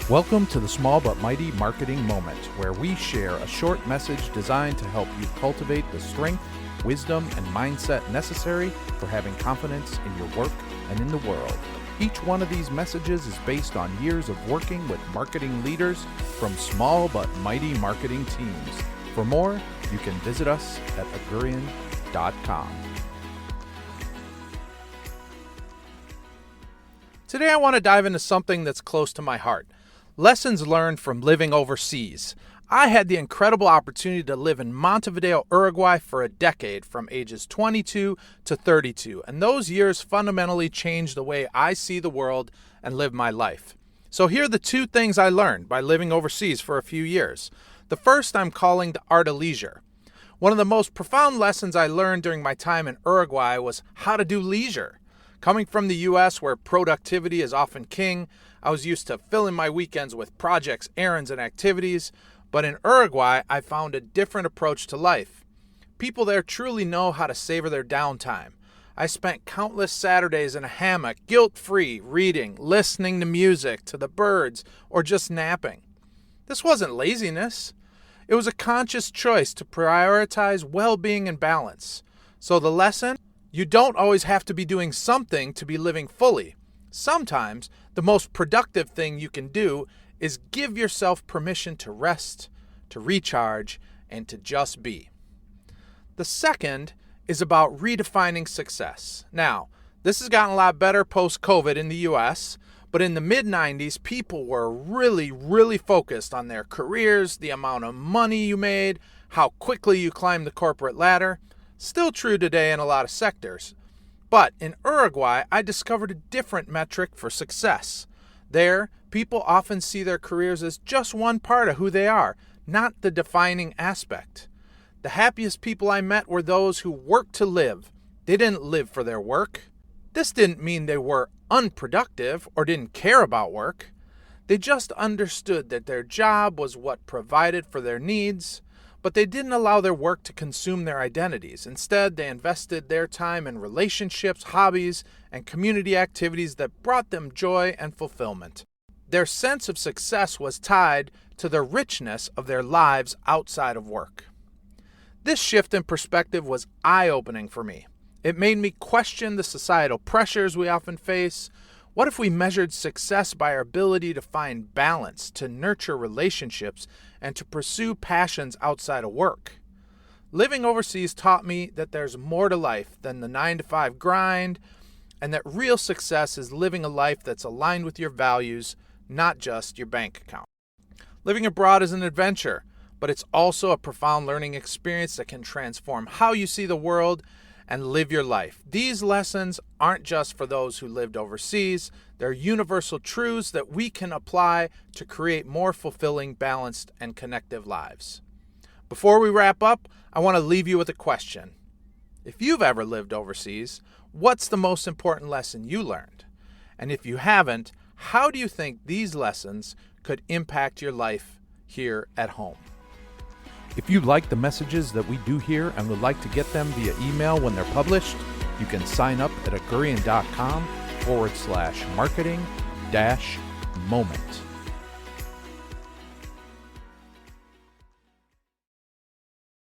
Welcome to the Small But Mighty Marketing Moment, where we share a short message designed to help you cultivate the strength, wisdom, and mindset necessary for having confidence in your work and in the world. Each one of these messages is based on years of working with marketing leaders from small but mighty marketing teams. For more, you can visit us at agurian.com. Today I want to dive into something that's close to my heart. Lessons learned from living overseas. I had the incredible opportunity to live in Montevideo, Uruguay for a decade from ages 22 to 32, and those years fundamentally changed the way I see the world and live my life. So here are the two things I learned by living overseas for a few years. The first I'm calling the art of leisure. One of the most profound lessons I learned during my time in Uruguay was how to do leisure. Coming from the U.S., where productivity is often king, I was used to filling my weekends with projects, errands, and activities. But in Uruguay, I found a different approach to life. People there truly know how to savor their downtime. I spent countless Saturdays in a hammock, guilt-free, reading, listening to music, to the birds, or just napping. This wasn't laziness. It was a conscious choice to prioritize well-being and balance. So the lesson? You don't always have to be doing something to be living fully. Sometimes, the most productive thing you can do is give yourself permission to rest, to recharge, and to just be. The second is about redefining success. Now, this has gotten a lot better post-COVID in the U.S., but in the mid-90s, people were really focused on their careers, the amount of money you made, how quickly you climbed the corporate ladder. Still true today in a lot of sectors. But in Uruguay, I discovered a different metric for success. There, people often see their careers as just one part of who they are, not the defining aspect. The happiest people I met were those who worked to live. They didn't live for their work. This didn't mean they were unproductive or didn't care about work. They just understood that their job was what provided for their needs, but they didn't allow their work to consume their identities. Instead, they invested their time in relationships, hobbies, and community activities that brought them joy and fulfillment. Their sense of success was tied to the richness of their lives outside of work. This shift in perspective was eye-opening for me. It made me question the societal pressures we often face. What if we measured success by our ability to find balance, to nurture relationships, and to pursue passions outside of work? Living overseas taught me that there's more to life than the 9-to-5 grind, and that real success is living a life that's aligned with your values, not just your bank account. Living abroad is an adventure, but it's also a profound learning experience that can transform how you see the world and live your life. These lessons aren't just for those who lived overseas. They're universal truths that we can apply to create more fulfilling, balanced, and connective lives. Before we wrap up, I want to leave you with a question. If you've ever lived overseas, what's the most important lesson you learned? And if you haven't, how do you think these lessons could impact your life here at home? If you like the messages that we do here and would like to get them via email when they're published, you can sign up at agurian.com/marketing-moment.